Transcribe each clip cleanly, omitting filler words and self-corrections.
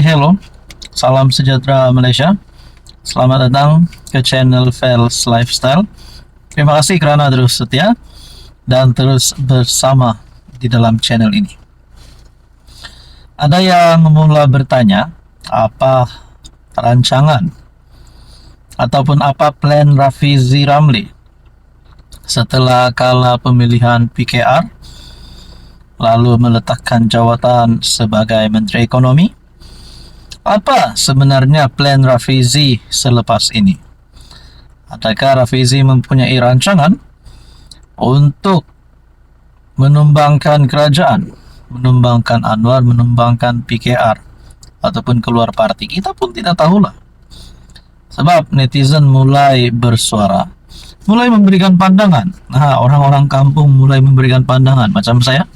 Hello, salam sejahtera Malaysia. Selamat datang ke channel Fels Lifestyle. Terima kasih kerana terus setia dan terus bersama di dalam channel ini. Ada yang mula bertanya, apa rancangan ataupun apa plan Rafizi Ramli setelah kalah pemilihan PKR lalu meletakkan jawatan sebagai Menteri Ekonomi? Apa sebenarnya plan Rafizi selepas ini? Adakah Rafizi mempunyai rancangan untuk menumbangkan kerajaan, menumbangkan Anwar, menumbangkan PKR ataupun keluar parti? Kita pun tidak tahulah. Sebab netizen mulai bersuara, mulai memberikan pandangan. Orang-orang kampung mulai memberikan pandangan macam saya.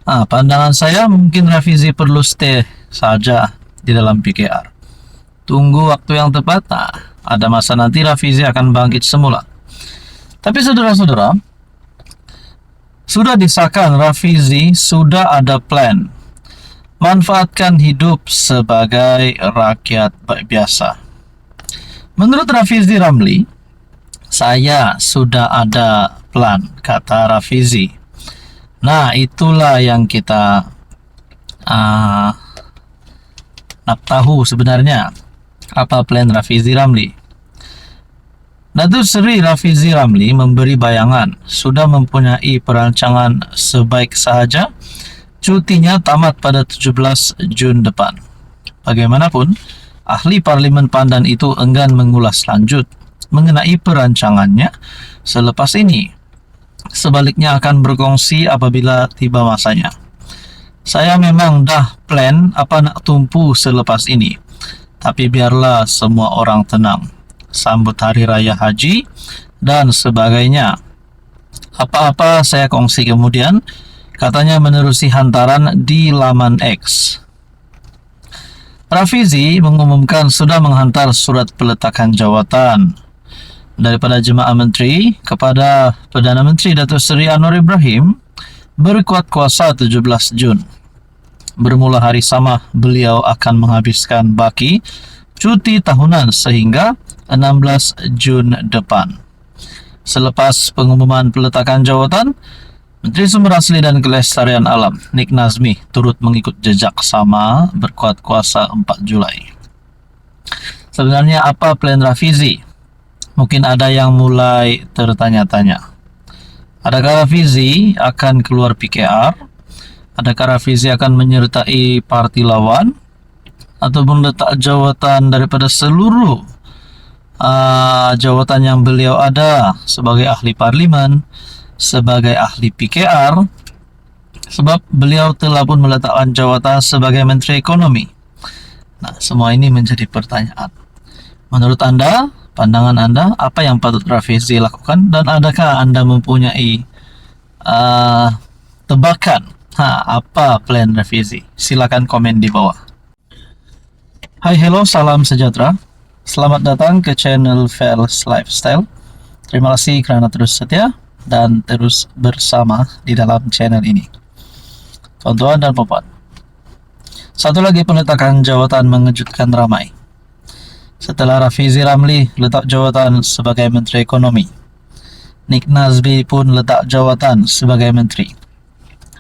Pandangan saya mungkin Rafizi perlu stay saja di dalam PKR. Tunggu waktu yang tepat. Ada masa nanti Rafizi akan bangkit semula. Tapi saudara-saudara, sudah disahkan Rafizi sudah ada plan. Manfaatkan hidup sebagai rakyat biasa. Menurut Rafizi Ramli, saya sudah ada plan, kata Rafizi. Nah, itulah yang kita nak tahu sebenarnya apa plan Rafizi Ramli. Datuk Seri Rafizi Ramli memberi bayangan sudah mempunyai perancangan sebaik sahaja cutinya tamat pada 17 Jun depan. Bagaimanapun, ahli Parlimen Pandan itu enggan mengulas lanjut mengenai perancangannya selepas ini. Sebaliknya akan berkongsi apabila tiba masanya. Saya memang dah plan apa nak tumpu selepas ini. Tapi biarlah semua orang tenang. Sambut Hari Raya Haji dan sebagainya. Apa-apa saya kongsi kemudian, katanya menerusi hantaran di laman X. Rafizi mengumumkan sudah menghantar surat peletakan jawatan daripada Jemaah Menteri kepada Perdana Menteri Datuk Seri Anwar Ibrahim berkuat kuasa 17 Jun. Bermula hari sama, beliau akan menghabiskan baki cuti tahunan sehingga 16 Jun depan. Selepas pengumuman peletakan jawatan, Menteri Sumber Asli dan Kelestarian Alam Nik Nazmi turut mengikut jejak sama berkuat kuasa 4 Julai. Sebenarnya apa plan Rafizi? Mungkin ada yang mulai tertanya-tanya. Adakah Rafizi akan keluar PKR? Adakah Rafizi akan menyertai parti lawan? Ataupun letak jawatan daripada seluruh jawatan yang beliau ada sebagai ahli parlimen, sebagai ahli PKR? Sebab beliau telah pun meletakkan jawatan sebagai Menteri Ekonomi. Nah, semua ini menjadi pertanyaan. Menurut anda, pandangan anda, apa yang patut Rafizi lakukan, dan adakah anda mempunyai tebakan apa plan Rafizi? Silakan komen di bawah. Hai, hello, salam sejahtera. Selamat datang ke channel Fels Lifestyle. Terima kasih kerana terus setia dan terus bersama di dalam channel ini. Tuan-tuan dan puan, satu lagi peletakan jawatan mengejutkan ramai. Setelah Rafizi Ramli letak jawatan sebagai Menteri Ekonomi, Nik Nazmi pun letak jawatan sebagai Menteri.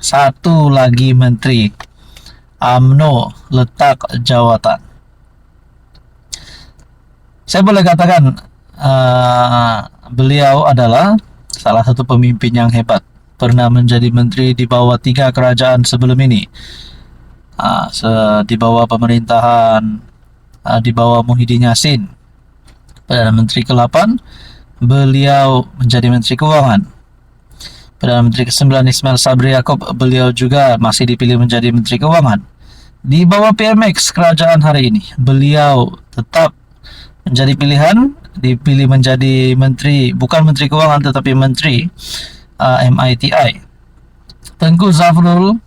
Satu lagi Menteri, UMNO, letak jawatan. Saya boleh katakan beliau adalah salah satu pemimpin yang hebat. Pernah menjadi menteri di bawah 3 kerajaan sebelum ini. Di bawah pemerintahan di bawah Muhyiddin Yassin, Perdana Menteri ke-8, beliau menjadi Menteri Keuangan. Perdana Menteri ke-9 Ismail Sabri Yaakob, beliau juga masih dipilih menjadi Menteri Keuangan. Di bawah PMX kerajaan hari ini, beliau tetap menjadi pilihan, dipilih menjadi Menteri, bukan Menteri Keuangan tetapi Menteri MITI. Tengku Zafrul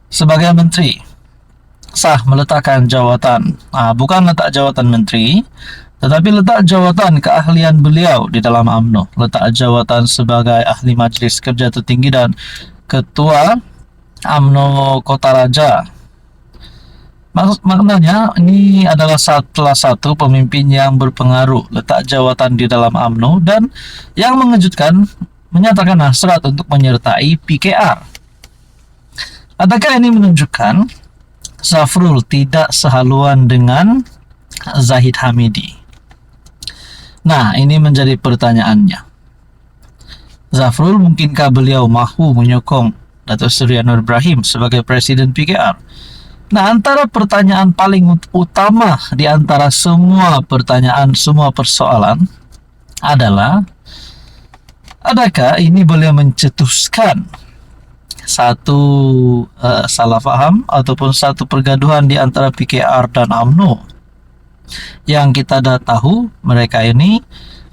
sebagai Menteri sah meletakkan jawatan, bukan letak jawatan menteri, tetapi letak jawatan keahlian beliau di dalam UMNO, letak jawatan sebagai ahli Majlis Kerja Tertinggi dan Ketua UMNO Kota Raja. Maknanya ini adalah salah satu pemimpin yang berpengaruh, letak jawatan di dalam UMNO, dan yang mengejutkan menyatakan hasrat untuk menyertai PKR. Adakah ini menunjukkan Zafrul tidak sehaluan dengan Zahid Hamidi? Nah, ini menjadi pertanyaannya. Zafrul, mungkinkah beliau mahu menyokong Datuk Seri Anwar Ibrahim sebagai Presiden PKR? Nah, antara pertanyaan paling utama di antara semua pertanyaan, semua persoalan adalah, adakah ini boleh mencetuskan satu salah faham ataupun satu pergaduhan di antara PKR dan UMNO? Yang kita dah tahu, mereka ini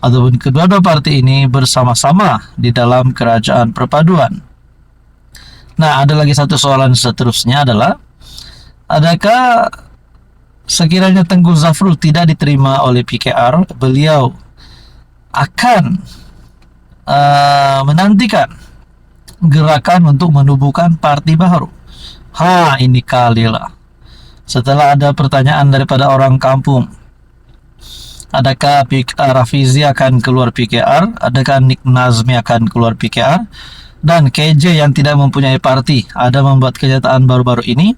ataupun kedua-dua parti ini bersama-sama di dalam kerajaan perpaduan. Nah, ada lagi satu soalan seterusnya adalah, adakah sekiranya Tengku Zafrul tidak diterima oleh PKR, beliau akan menantikan gerakan untuk menubuhkan parti baru? Ini kali lah. Setelah ada pertanyaan daripada orang kampung, adakah Rafizi akan keluar PKR? Adakah Nik Nazmi akan keluar PKR? Dan KJ yang tidak mempunyai parti ada membuat kenyataan baru-baru ini,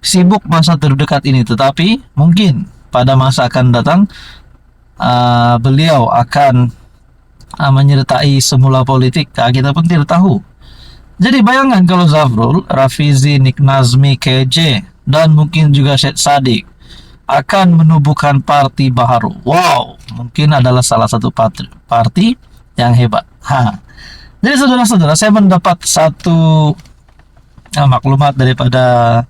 sibuk masa terdekat ini, tetapi mungkin pada masa akan datang beliau akan menyertai semula politik. Kita pun tidak tahu. Jadi bayangkan kalau Zafrul, Rafizi, Nik Nazmi, KJ, dan mungkin juga Syed Saddiq akan menubuhkan parti baru. Wow, mungkin adalah salah satu parti yang hebat. Jadi saudara-saudara, saya mendapat satu maklumat daripada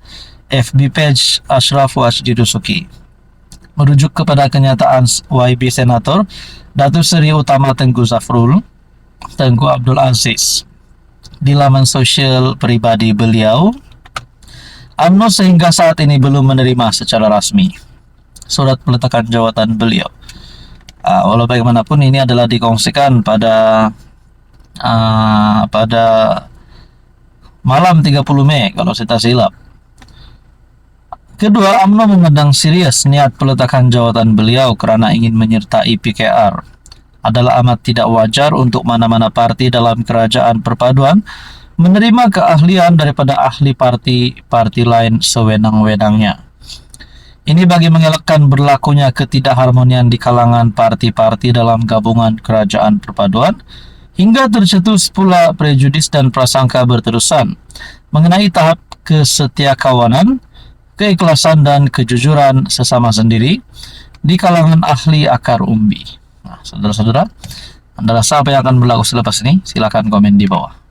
FB page Ashraf Wajdi Dusuki, merujuk kepada kenyataan YB Senator Datuk Seri Utama Tengku Zafrul, Tengku Abdul Aziz, di laman sosial pribadi beliau. UMNO sehingga saat ini belum menerima secara rasmi surat peletakan jawatan beliau. Walau bagaimanapun ini adalah dikongsikan pada malam 30 Mei kalau saya tak silap. Kedua, UMNO memandang serius niat peletakan jawatan beliau kerana ingin menyertai PKR. Adalah amat tidak wajar untuk mana-mana parti dalam kerajaan perpaduan menerima keahlian daripada ahli parti lain sewenang-wenangnya. Ini bagi mengelakkan berlakunya ketidakharmonian di kalangan parti-parti dalam gabungan kerajaan perpaduan, hingga tercetus pula prejudis dan prasangka berterusan mengenai tahap kesetiakawanan, keikhlasan dan kejujuran sesama sendiri di kalangan ahli akar umbi. Nah, saudara-saudara, Anda rasa apa yang akan berlaku selepas ini? Silakan komen di bawah.